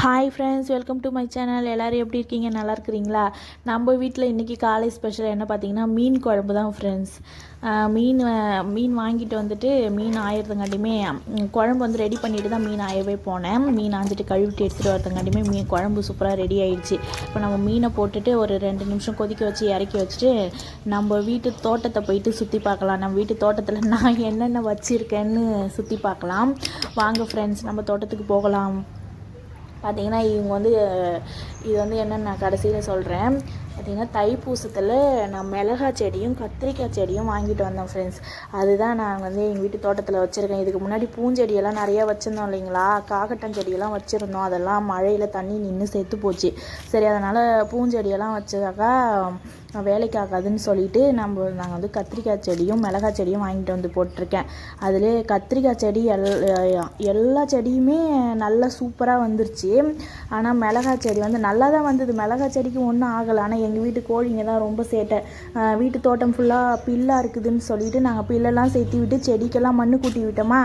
Hi friends, welcome to my channel. எல்லோரும் எப்படி இருக்கீங்க? நல்லா இருக்கிறீங்களா? நம்ம வீட்டில் இன்றைக்கி காலை ஸ்பெஷல் என்ன பார்த்தீங்கன்னா மீன் குழம்பு தான் ஃப்ரெண்ட்ஸ். மீன் வாங்கிட்டு வந்துட்டு மீன் ஆயிரத்துங்காட்டியுமே குழம்பு வந்து ரெடி பண்ணிட்டு தான் மீன் ஆயவே போனேன். மீன் ஆஞ்சிட்டு கழுவிட்டு எடுத்துகிட்டு வரதுங்காட்டியுமே குழம்பு சூப்பராக ரெடி ஆகிடுச்சு. இப்போ நம்ம மீனை போட்டுட்டு ஒரு 2 நிமிஷம் கொதிக்க வச்சு இறக்கி வச்சுட்டு நம்ம வீட்டு தோட்டத்தை போயிட்டு சுற்றி பார்க்கலாம். நம்ம வீட்டு தோட்டத்தில் நான் என்னென்ன வச்சுருக்கேன்னு சுற்றி பார்க்கலாம். வாங்க ஃப்ரெண்ட்ஸ், நம்ம தோட்டத்துக்கு போகலாம். பார்த்திங்கன்னா இது வந்து என்னென்னு நான் கடைசியில் சொல்கிறேன். பார்த்திங்கன்னா தைப்பூசத்தில் நான் மிளகாய் செடியும் கத்திரிக்காய் செடியும் வாங்கிட்டு வந்தேன் ஃப்ரெண்ட்ஸ். அதுதான் நான் வந்து எங்கள் வீட்டு தோட்டத்தில் வச்சுருக்கேன். இதுக்கு முன்னாடி பூஞ்செடியெல்லாம் நிறையா வச்சுருந்தோம் இல்லைங்களா, காக்கட்டம் செடியெல்லாம் வச்சுருந்தோம். அதெல்லாம் மழையில் தண்ணி நின்று செத்து போச்சு. சரி, அதனால் பூஞ்செடியெல்லாம் வச்சாக்கா வேலைக்கு ஆகாதுன்னு சொல்லிட்டு நாங்கள் வந்து கத்திரிக்காய் செடியும் மிளகாய் செடியும் வாங்கிட்டு வந்து போட்டிருக்கேன். அதில் கத்திரிக்காய் செடி எல்லா செடியுமே நல்லா சூப்பராக வந்துருச்சு. ஆனால் மிளகாய் செடி வந்து நல்லா தான் வந்தது. மிளகாய் செடிக்கு ஒன்றும் ஆகலை. ஆனால் எங்கள் வீட்டு கோழிங்க தான் ரொம்ப சேட்டை. வீட்டு தோட்டம் ஃபுல்லாக பில்லாக இருக்குதுன்னு சொல்லிட்டு நாங்கள் பில்லெல்லாம் சேர்த்தி விட்டு செடிக்கெல்லாம் மண் கூட்டி விட்டோமா,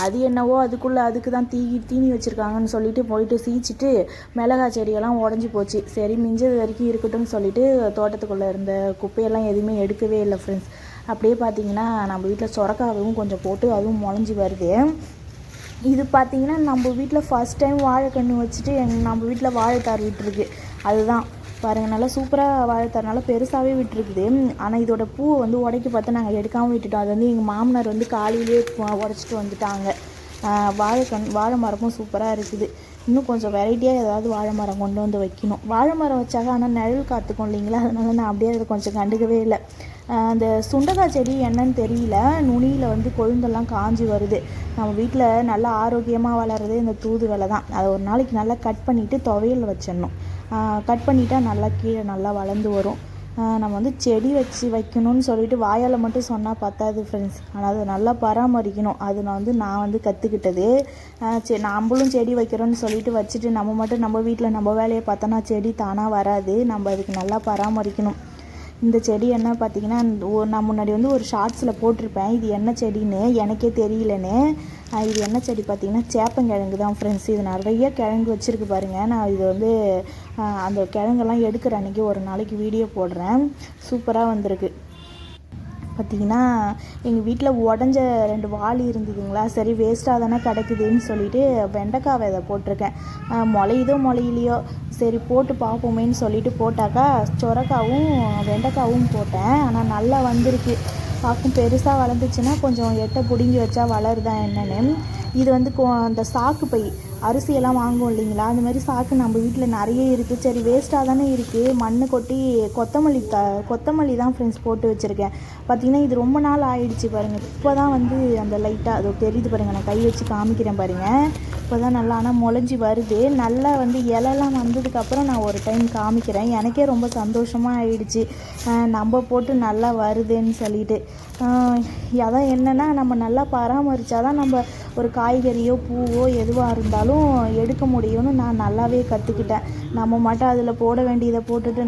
அது என்னவோ அதுக்கு தான் தீனி வச்சுருக்காங்கன்னு சொல்லிட்டு போயிட்டு சீச்சிட்டு மிளகாய் செடியெல்லாம் உடஞ்சி போச்சு. சரி, மிஞ்சது வரைக்கும் இருக்கட்டும்னு சொல்லிட்டு தோட்டத்துக்குள்ளே இருந்த குப்பையெல்லாம் எதுவுமே எடுக்கவே இல்லை ஃப்ரெண்ட்ஸ். அப்படியே பார்த்தீங்கன்னா நம்ம வீட்டில் சொரக்காவும் கொஞ்சம் போட்டு அதுவும் முளைஞ்சி வருது. இது பார்த்திங்கன்னா நம்ம வீட்டில் ஃபஸ்ட் டைம் வாழைக்கன்று வச்சுட்டு நம்ம வீட்டில் வாழைத்தார் விட்டுருக்கு. அதுதான் பாருங்கள், நல்லா சூப்பராக வாழைத்தார் நல்லா பெருசாகவே விட்டுருக்குது. ஆனால் இதோட பூவை வந்து உடைக்க பார்த்து நாங்கள் எடுக்காமல் விட்டுட்டோம். அது வந்து எங்கள் மாமனார் வந்து காலையிலே உடச்சிட்டு வந்துட்டாங்க. வாழை மரமும் சூப்பராக இருக்குது. இன்னும் கொஞ்சம் வெரைட்டியாக ஏதாவது வாழை மரம் கொண்டு வந்து வைக்கணும். வாழை மரம் வச்சாக ஆனால் நிழல் காத்துக்கும் இல்லைங்களா, அதனால நான் அப்படியே அதை கொஞ்சம் கண்டுக்கவே இல்லை. அந்த சுண்டக்காய் செடி என்னன்னு தெரியல, நுனியில் வந்து கொழுந்தெல்லாம் காஞ்சி வருது. நம்ம வீட்டில் நல்லா ஆரோக்கியமாக வளர்கிறது இந்த தூதுவளை தான். அதை ஒரு நாளைக்கு நல்லா கட் பண்ணிவிட்டு துவையல் வச்சிடணும். கட் பண்ணிட்டா நல்லா கீழே நல்லா வளர்ந்து வரும். நம்ம வந்து செடி வைக்கணும்னு சொல்லிட்டு வாயால் மட்டும் சொன்னால் பத்தாது ஃப்ரெண்ட்ஸ். ஆனால் அதை நல்லா பராமரிக்கணும். அது நான் வந்து கற்றுக்கிட்டது. நம்மளும் செடி வைக்கிறோன்னு சொல்லிட்டு வச்சுட்டு நம்ம வீட்டில் நம்ம வேலையை பார்த்தோன்னா செடி தானாக வராது. நம்ம அதுக்கு நல்லா பராமரிக்கணும். இந்த செடி என்ன பார்த்திங்கன்னா, நான் முன்னாடி வந்து ஒரு ஷார்ட்ஸில் போட்டிருப்பேன் இது என்ன செடின்னு, எனக்கே தெரியலன்னு. இது என்ன செடி பார்த்திங்கன்னா சேப்பங்கிழங்கு தான் ஃப்ரெண்ட்ஸ். இது நிறைய கிழங்கு வச்சுருக்கு பாருங்கள். நான் இது வந்து அந்த கிழங்கெல்லாம் எடுக்கிற அன்றைக்கி ஒரு நாளைக்கு வீடியோ போடுறேன். சூப்பராக வந்திருக்கு. பார்த்திங்கன்னா எங்கள் வீட்டில் உடஞ்ச 2 வாளி இருந்ததுங்களா, சரி வேஸ்ட்டாக தானே கிடக்குதுன்னு சொல்லிட்டு வெண்டைக்காய் விதை போட்டிருக்கேன். முளையிலையோ சரி போட்டு பார்ப்போமேன்னு சொல்லிட்டு போட்டாக்கா சொரக்காவும் வெண்டைக்காவும் போட்டேன். ஆனால் நல்லா வந்திருக்கு. பார்க்கும் பெருசாக வளர்ந்துச்சுன்னா கொஞ்சம் எட்டை பிடுங்கி வச்சா வளருதா என்னென்னு. இது வந்து அந்த சாக்கு பை அரிசியெல்லாம் வாங்குவோம் இல்லைங்களா, அந்த மாதிரி சாக்கு நம்ம வீட்டில் நிறைய இருக்குது. சரி வேஸ்ட்டாக தானே இருக்குது, மண் கொட்டி கொத்தமல்லி தான் ஃப்ரெண்ட்ஸ் போட்டு வச்சுருக்கேன். பார்த்திங்கன்னா இது ரொம்ப நாள் ஆயிடுச்சு பாருங்கள். இப்போ தான் வந்து அந்த லைட்டாக அது தெரியுது பாருங்கள், நான் கை வச்சு காமிக்கிறேன் பாருங்கள். இப்போ தான் நல்லா ஆனால் முளைஞ்சி வருது. நல்லா வந்து இலைலாம் வந்ததுக்கப்புறம் நான் ஒரு டைம் காமிக்கிறேன். எனக்கே ரொம்ப சந்தோஷமாக ஆயிடுச்சு, நம்ம போட்டு நல்லா வருதுன்னு சொல்லிட்டு. அதான் என்னென்னா, நம்ம நல்லா பராமரித்தா தான் நம்ம ஒரு காய்கறியோ பூவோ எதுவாக இருந்தாலும் எடுக்க முடியும்னு நான் நல்லாவே கற்றுக்கிட்டேன். நம்ம மட்டும் அதில் போட வேண்டியதை போட்டுட்டு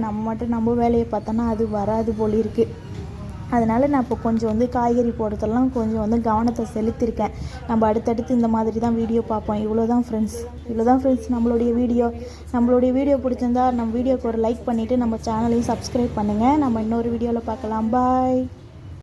நம்ம வேலையை பார்த்தோன்னா அது வராது போல் இருக்குது. அதனால் நான் இப்போ கொஞ்சம் வந்து காய்கறி போடுறதெல்லாம் கொஞ்சம் வந்து கவனத்தை செலுத்தியிருக்கேன். நம்ம அடுத்தடுத்து இந்த மாதிரி தான் வீடியோ பார்ப்போம். இவ்வளோ தான் ஃப்ரெண்ட்ஸ் நம்மளுடைய வீடியோ பிடிச்சிருந்தா நம்ம வீடியோக்கு ஒரு லைக் பண்ணிவிட்டு நம்ம சேனலையும் சப்ஸ்கிரைப் பண்ணுங்கள். நம்ம இன்னொரு வீடியோவில் பார்க்கலாம். பாய்.